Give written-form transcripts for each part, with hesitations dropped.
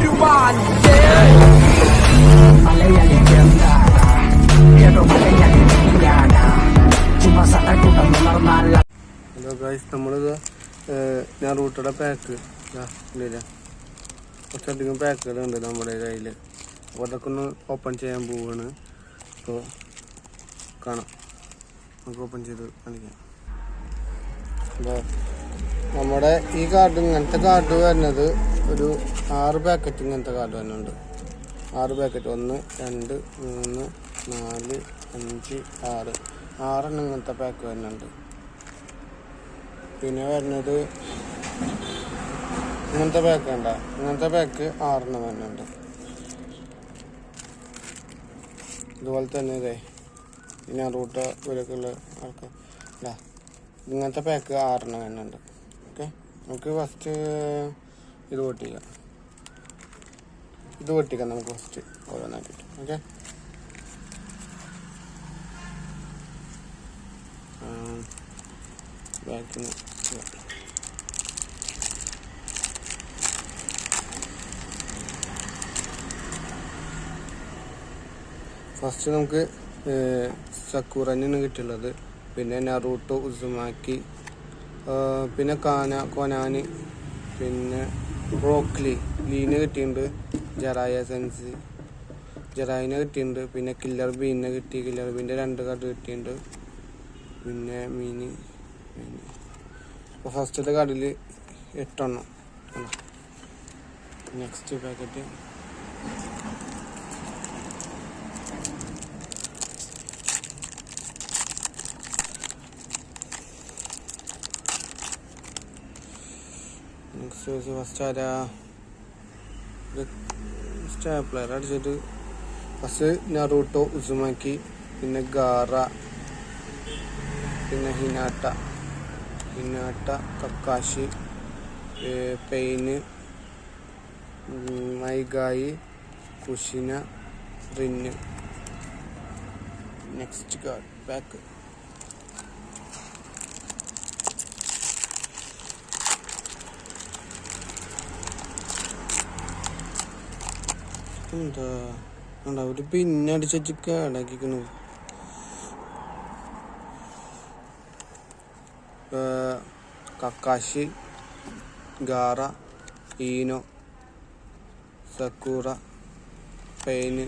tiruan. Malayali Gandara, pero malayali Indiana. Cuma satu kuda normal. Hello guys, നമ്മളിത് ഞാൻ റൂട്ടയുടെ pack ഇല്ല കുറച്ചധികം പാക്കുകളുണ്ട് നമ്മുടെ കയ്യിൽ. അപ്പോൾ അതൊക്കെ ഒന്ന് ഓപ്പൺ ചെയ്യാൻ പോവുകയാണ്. അപ്പോൾ കാണാം, നമുക്ക് ഓപ്പൺ ചെയ്ത് കാണിക്കാം. അപ്പോൾ നമ്മുടെ ഈ കാർഡ്, ഇങ്ങനത്തെ കാർഡ് വരുന്നത് ഒരു 6 പാക്കറ്റ് ഇങ്ങനത്തെ കാർഡ് വരുന്നുണ്ട്. 6 പാക്കറ്റ്, 1 2 3 4 5 6 6 ഇങ്ങനത്തെ പാക്ക് വരുന്നുണ്ട്. പിന്നെ വരുന്നത് ഇങ്ങനത്തെ പാക്ക് വേണ്ട, ഇങ്ങനത്തെ പാക്ക് 6 വരുന്നുണ്ട്. ഇതുപോലെ തന്നെ ഇതേ ഞാൻ റൂട്ട് ഇവരൊക്കെ ഉള്ള ആൾക്കാർ ഇല്ല, ഇങ്ങനത്തെ പാക്ക് 6 വരുന്നുണ്ട്. ഓക്കെ, നമുക്ക് ഫസ്റ്റ് ഇത് പൊട്ടിക്കാം. നമുക്ക് ഫസ്റ്റ് ഓരോന്നാക്കിയിട്ട്. ഓക്കെ, ബാക്കിന് ഫസ്റ്റ് നമുക്ക് സക്കൂറന്നാണ് കിട്ടിയുള്ളത്. പിന്നെ നറൂട്ടോ, ഉസുമാക്കി, പിന്നെ കൊനാന്, പിന്നെ ബ്രോക്ലി, ലീന് കിട്ടിയിട്ടുണ്ട്, ജറായിനെ കിട്ടിയിട്ടുണ്ട്, പിന്നെ കില്ലർ ബീനെ കിട്ടി. കില്ലർ ബീൻ്റെ 2 കാർഡ് കിട്ടിയിട്ടുണ്ട്. പിന്നെ മീന്. അപ്പോൾ ഫസ്റ്റത്തെ കാർഡിൽ 8 എണ്ണം. നെക്സ്റ്റ് പാക്കറ്റ് ഫസ്റ്റ് ആരാ സ്റ്റാപ്ലർ അടിച്ചിട്ട് ഫസ്റ്റ് നറൂട്ടോ, ഉസുമാക്കി, പിന്നെ ഗാറ, പിന്നെ Hinata, Kakashi, Pain, Might Guy, Kushina, Rin. Next card pack. എന്താ ഒരു പിന്നടിച്ച് വെച്ച് കേടാക്കിക്കണു. Kakashi, Gaara, Ino, Sakura, Pain,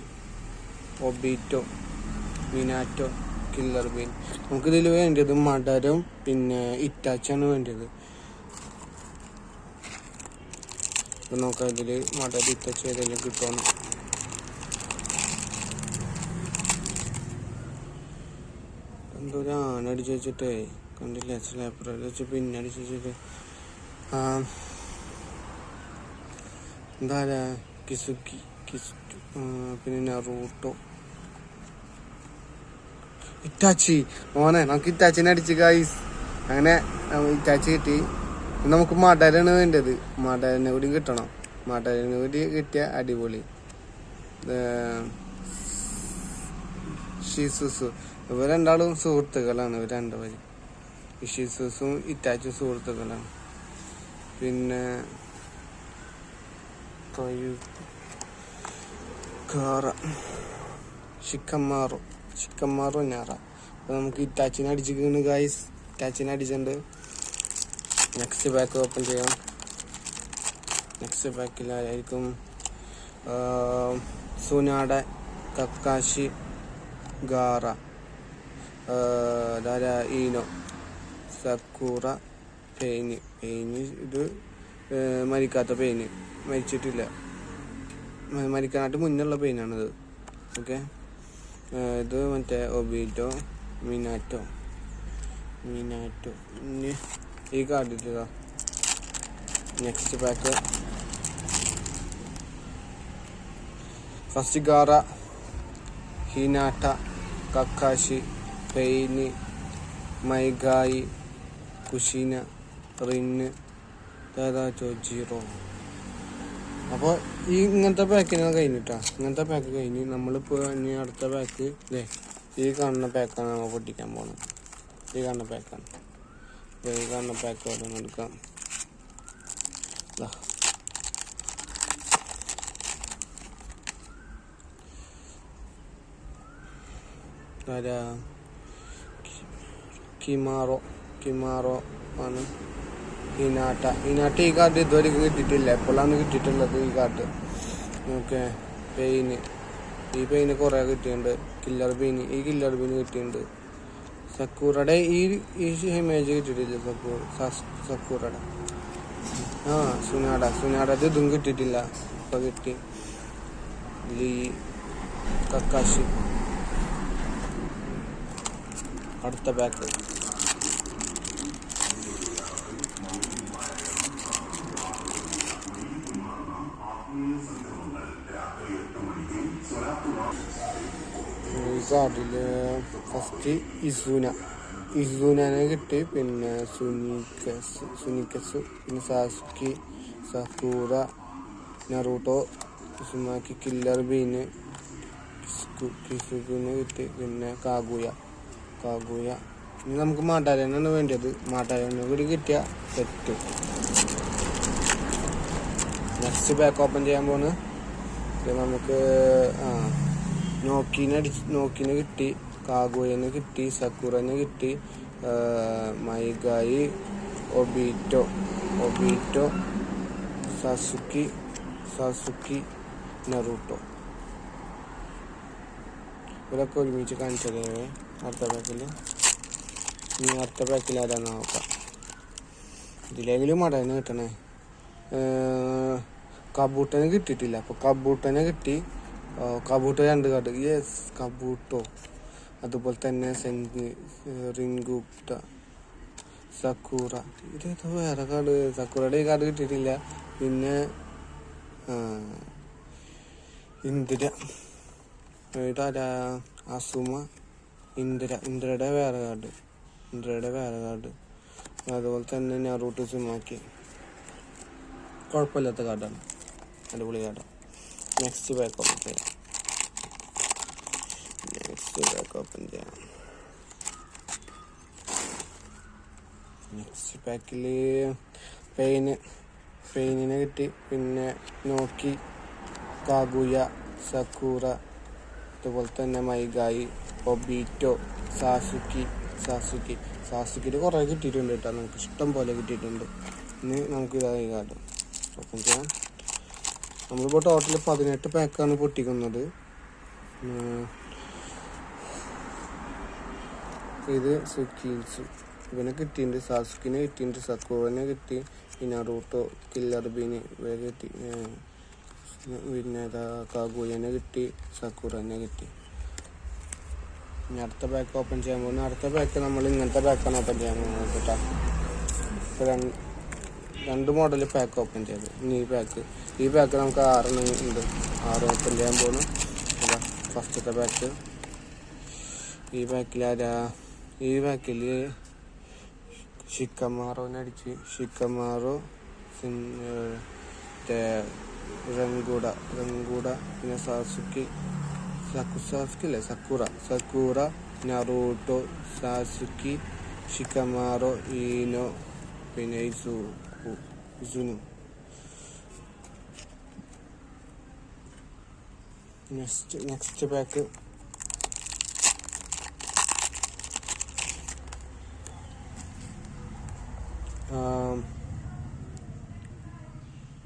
Obito, Minato, killer bee. നമുക്കിതിൽ വേണ്ടത് മഡരും പിന്നെ ഇറ്റാച്ചാണ് വേണ്ടത്. അപ്പം നോക്കാം ഇതിൽ മഡർ ഇറ്റാച്ച് ഏതെങ്കിലും കിട്ടുമെന്ന്. എന്തോ ഒരു ആനടിച്ച് വെച്ചിട്ടേ കണ്ടില്ല, സ്ലാപ്പർ വെച്ച് പിന്നെ അടിച്ച് വെച്ചിട്ട് എന്താ കിസുക്കി, പിന്നെ നറൂട്ടോ, ഇറ്റാച്ചി. മോനെ നമുക്ക് ഇറ്റാച്ചിനെ അടിച്ച് ഗൈസ്. അങ്ങനെ ഇറ്റാച്ചി കിട്ടി. നമുക്ക് മഡലാണ് വേണ്ടത്, മഡലിനെ കൂടി കിട്ടണം. മഡലിനെ കൂടി കിട്ടിയ അടിപൊളി. ഷിസുസു, ഇവർ രണ്ടാളും സുഹൃത്തുക്കളാണ്. ഇവർ 2 പേര് ഷിസുസും ഇറ്റാച്ചും സുഹൃത്തുക്കളാണ്. പിന്നെ ഗാറ, ഷിക്കമാറോ ഞാറ. അപ്പോൾ നമുക്ക് ഇറ്റാച്ചിനെ അടിച്ചിരിക്കുന്നു ഗൈസ്. ഇറ്റാച്ചിനെ അടിച്ചിട്ടുണ്ട്. നെക്സ്റ്റ് പാക്ക് ഓപ്പൺ ചെയ്യാം. നെക്സ്റ്റ് പാക്കിലായിരിക്കും Tsunade, Kakashi, Gaara, Ino, Sakura, Pain. ഇത് മരിക്കാത്ത പെയിന്, മരിച്ചിട്ടില്ല, മരിക്കാനായിട്ട് മുന്നുള്ള പെയിനാണിത്. ഓക്കെ, ഇത് മറ്റേ ഒബീറ്റോ, മിനാറ്റോ. ഇനി ഈ കാർഡിട്ടതാ. Next pack first Gaara, Hinata, Kakashi, Pain, Might Guy, Kushina, Rin, ജീറോ. അപ്പോൾ ഈ ഇങ്ങനത്തെ പാക്കിന് കഴിഞ്ഞിട്ടാ. ഇങ്ങനത്തെ പാക്ക് കഴിഞ്ഞ് നമ്മളിപ്പോൾ ഇനി അടുത്ത പാക്ക് ഇല്ലേ, ഈ കാണുന്ന പാക്കാണ് നമ്മൾ പൊട്ടിക്കാൻ പോകുന്നത്. ഈ കാണുന്ന പാക്കാണ്. അപ്പോൾ ഈ കാണുന്ന പാക്ക് ഓരോന്ന് എടുക്കാം. ആരാ കിമാറോ ആണ്. ഇനാട്ട ഈ കാർഡ് ഇതുവരെ കിട്ടിയിട്ടില്ല, എപ്പോഴാണ് കിട്ടിയിട്ടുള്ളത് ഈ കാർഡ്. ഓക്കെ, ഈ പെയിന് കുറേ കിട്ടിയിട്ടുണ്ട്. കില്ലർ ബീൻ കിട്ടിയിട്ടുണ്ട്. സക്കൂറയുടെ ഈ ഇമേജ് കിട്ടിയിട്ടില്ല. സക്കൂറയുടെ സുനാടത് ഇതും കിട്ടിയിട്ടില്ല, ഇപ്പൊ കിട്ടി. ഈ കക്കാശി അടുത്ത പാക്ക്. കാർഡില് ഫസ്റ്റ് ഇസൂനെ കിട്ടി, പിന്നെ സുനിക്കസ്, പിന്നെ സാസുക്കി, സക്കൂറ, നറൂട്ടോ, സുമാക്കി, കില്ലർ ബീന്, കിസുകുനെ കിട്ടി, പിന്നെ കാഗുയ. ഇനി നമുക്ക് മാട്ടാരനാണ് വേണ്ടത്. മാട്ടാരനെ കൂടി കിട്ടിയ സെറ്റ്. നെക്സ്റ്റ് പാക്ക് ഓപ്പൺ ചെയ്യാൻ പോണ്. നമുക്ക് നോക്കിനെ കിട്ടി, കാഗുയനെ കിട്ടി, സക്കൂറനെ കിട്ടി, മൈഗായി, ഒബീറ്റോ, സാസുക്കി, നറൂട്ടോ. ഇവരൊക്കെ ഒരുമിച്ച് കാണിച്ചതേ അടുത്ത പാക്കിൽ. ഇനി അടുത്ത പാക്കിൽ ആരാന്ന് നോക്കാം. ഇതിലെങ്കിലും മടനെ കിട്ടണേ. കബൂട്ടനെ കിട്ടിയിട്ടില്ല, അപ്പോൾ കബൂട്ടനെ കിട്ടി. കബൂട്ടോ 2 കാർഡ്. യെസ്, കബൂട്ടോ. അതുപോലെ തന്നെ റിൻഗുപ്ത, സക്കൂറ. ഇതേതോ വേറെ കാർഡ്. സക്കൂറയുടെ ഈ കാർഡ് കിട്ടിയിട്ടില്ല. പിന്നെ ഇന്ദിര, ഇതാരാ? അസുമ, ഇന്ദിരയുടെ വേറെ കാർഡ്. അതുപോലെ തന്നെ നറൂട്ടോ, സുമാക്കി. കുഴപ്പമില്ലാത്ത കാർഡാണ്, അടിപൊളി കാർഡാണ്. നെക്സ്റ്റ് പാക്ക് ഓപ്പൺ ചെയ്യാം. നെക്സ്റ്റ് പാക്കിൽ പെയിനിനെ കിട്ടി, പിന്നെ നോക്കി, കാഗുയ, സക്കൂറ, അതുപോലെ തന്നെ മൈഗായി, ഒബീറ്റോ, സാസുക്കിയിൽ കുറേ കിട്ടിയിട്ടുണ്ട് കേട്ടോ. നമുക്ക് ഇഷ്ടം പോലെ കിട്ടിയിട്ടുണ്ട്. ഇനി നമുക്ക് ഇതായി കാർഡ് ഓപ്പൺ ചെയ്യാം. നമ്മളിപ്പോൾ ടോട്ടൽ 18 പാക്കാണ് പൊട്ടിക്കുന്നത്. ഇത് സുക്കീൻസ് ഇവനെ കിട്ടിയിട്ടുണ്ട്, സാസുക്കിനെ കിട്ടിയിട്ടുണ്ട്, സക്കൂറിനെ കിട്ടി, പിന്നെ നറൂട്ടോ, കില്ലർ ബീന് ഇവരെ കിട്ടി, പിന്നെ കാഗുയനെ കിട്ടി, സക്കൂറനെ കിട്ടി. ഇനി അടുത്ത പാക്ക് ഓപ്പൺ ചെയ്യാൻ പോകുന്നത്. അടുത്ത പാക്ക് നമ്മൾ ഇങ്ങനത്തെ പാക്കാണ് ഓപ്പൺ ചെയ്യാൻ പോകുന്നത് കേട്ടോ. ഇപ്പോൾ 2 മോഡൽ പാക്ക് ഓപ്പൺ ചെയ്ത്. ഇനി ഈ പാക്ക് നമുക്ക് 6 ഉണ്ട്. 6 ഓപ്പൺ ചെയ്യാൻ പോകുന്നു. അതാ ഫസ്റ്റത്തെ പാക്ക്. ഈ പാക്കിൽ ഷിക്കമാറോനെ അടിച്ച്, റങ്കൂട, പിന്നെ സക്കൂറ, നറൂട്ടോ, സാസുക്കി, ഷിക്കമാറോ, ഈനോ, പിന്നെ ഇസുനു. Next pack.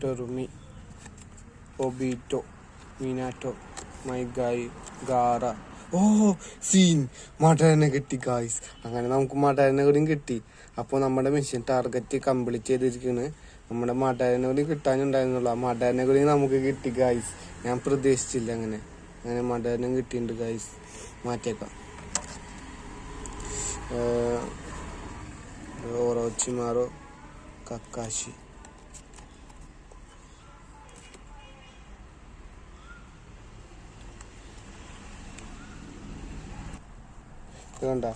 Terumi, Obito, Minato, Might Guy, Gaara. Scene മടനെ കിട്ടി ഗായ്സ്. അങ്ങനെ നമുക്ക് മടനെ കൂടി കിട്ടി. അപ്പോൾ നമ്മുടെ മിഷൻ ടാർഗറ്റ് കംപ്ലീറ്റ് ചെയ്തിരിക്കുന്നത്. നമ്മുടെ മടനെ കൂടി കിട്ടാനുണ്ടായിരുന്നുള്ളൂ. ആ മടനെ കൂടി നമുക്ക് കിട്ടി ഗായ്സ്. ഞാൻ പ്രതീക്ഷിച്ചില്ല അങ്ങനെ മടനം കിട്ടിയിട്ടുണ്ട് ഗായ്സ്. മാറ്റിയേക്കാം. ഓറോച്ചിമാറോ, കക്കാശി. കണ്ട,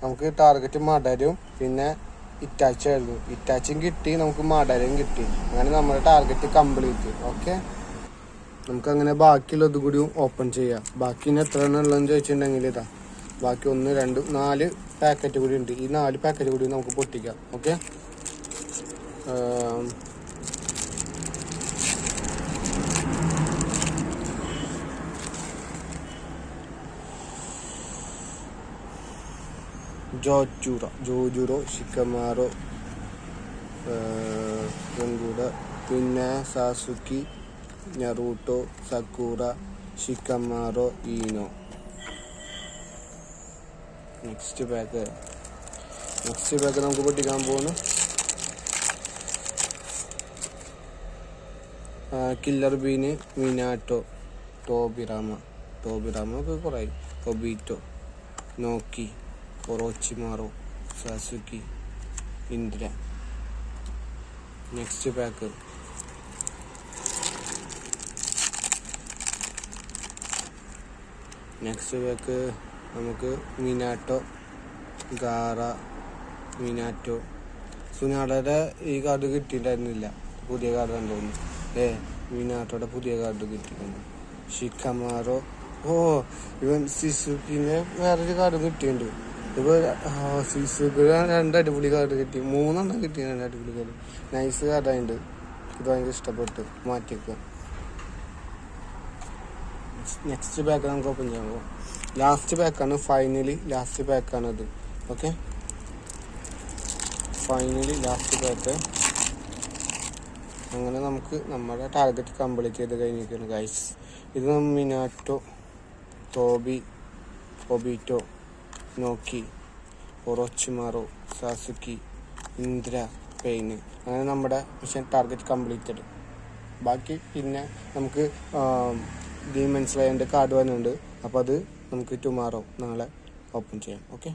നമുക്ക് ടാർഗറ്റ് മടരും പിന്നെ ഇറ്റാച്ചായിരുന്നു. ഇറ്റാച്ചും കിട്ടി, നമുക്ക് മടരും കിട്ടി. അങ്ങനെ നമ്മുടെ ടാർഗറ്റ് കംപ്ലീറ്റ്. ഓക്കെ, നമുക്കങ്ങനെ ബാക്കിയുള്ളത് കൂടി ഓപ്പൺ ചെയ്യാം. ബാക്കി ഇനി എത്ര എണ്ണം ഉള്ളതെന്ന് ചോദിച്ചിട്ടുണ്ടെങ്കിൽ ഇതാ ബാക്കി 1, 2, 4 പാക്കറ്റ് കൂടി ഉണ്ട്. ഈ 4 പാക്കറ്റ് കൂടി നമുക്ക് പൊട്ടിക്കാം. ഓക്കെ, ജോജുറോ ഷിക്കമാറോ കൂടെ. പിന്നെ സാസുക്കി, നറൂട്ടോ, സക്കൂറ, ഷിക്കമാറോ, ഈനോ. നെക്സ്റ്റ് പാക്ക് നമുക്ക് പൊട്ടിക്കാൻ പോകുന്നു. കില്ലർ ബീന്, മിനാട്ടോ, ടോബിറാമ ഒക്കെ കുറേ, ഒബീറ്റോ, നോക്കി, ഒറോച്ചിമാറോ, സാസുക്കി, ഇന്ദ്ര. നെക്സ്റ്റ് പാക്ക് നമുക്ക് മിനാട്ടോ, ഗാറ, മിനാറ്റോ. സുനാടയുടെ ഈ കാർഡ് കിട്ടിയിട്ടുണ്ടായിരുന്നില്ല, പുതിയ കാർഡ് കണ്ടോന്നു. മിനാട്ടോയുടെ പുതിയ കാർഡ് കിട്ടിയിട്ടുണ്ട്. ഷിക്കമാറോ. ഇവൻ സിസുക്കിനെ വേറൊരു കാർഡ് കിട്ടിയിട്ടുണ്ട്. ഇപ്പൊ സിസുക്ക് 2 അടിപൊളി കാർഡ് കിട്ടി, 3 കിട്ടി. 2 അടിപൊളി കാർഡ്, നൈസ് കാർഡായിട്ടുണ്ട്. ഇത് ഭയങ്കര ഇഷ്ടപ്പെട്ട് മാറ്റിയേക്കുക. നെക്സ്റ്റ് പാക്ക് നമുക്ക് ഓപ്പൺ ചെയ്യാൻ പോകാം. ലാസ്റ്റ് പാക്കാണ്, ലാസ്റ്റ് പാക്കാണത്. Okay, last pack. അങ്ങനെ നമുക്ക് നമ്മുടെ ടാർഗറ്റ് കംപ്ലീറ്റ് ചെയ്ത് കഴിഞ്ഞിരിക്കുകയാണ് ഗൈസ്. ഇത് മിനാറ്റോ, ടോബി, ഒബീറ്റോ, നോക്കി, ഒറോച്ചിമാറോ, സാസുക്കി, ഇന്ദ്ര, പെയിന്. അങ്ങനെ നമ്മുടെ മിഷൻ ടാർഗറ്റ് കംപ്ലീറ്റഡ്. ബാക്കി പിന്നെ നമുക്ക് ഡീമൺ സ്ലേയറിൻ്റെ കാർഡ് വരുന്നുണ്ട്. അപ്പോൾ അത് നമുക്ക് നാളെ ഓപ്പൺ ചെയ്യാം. ഓക്കെ.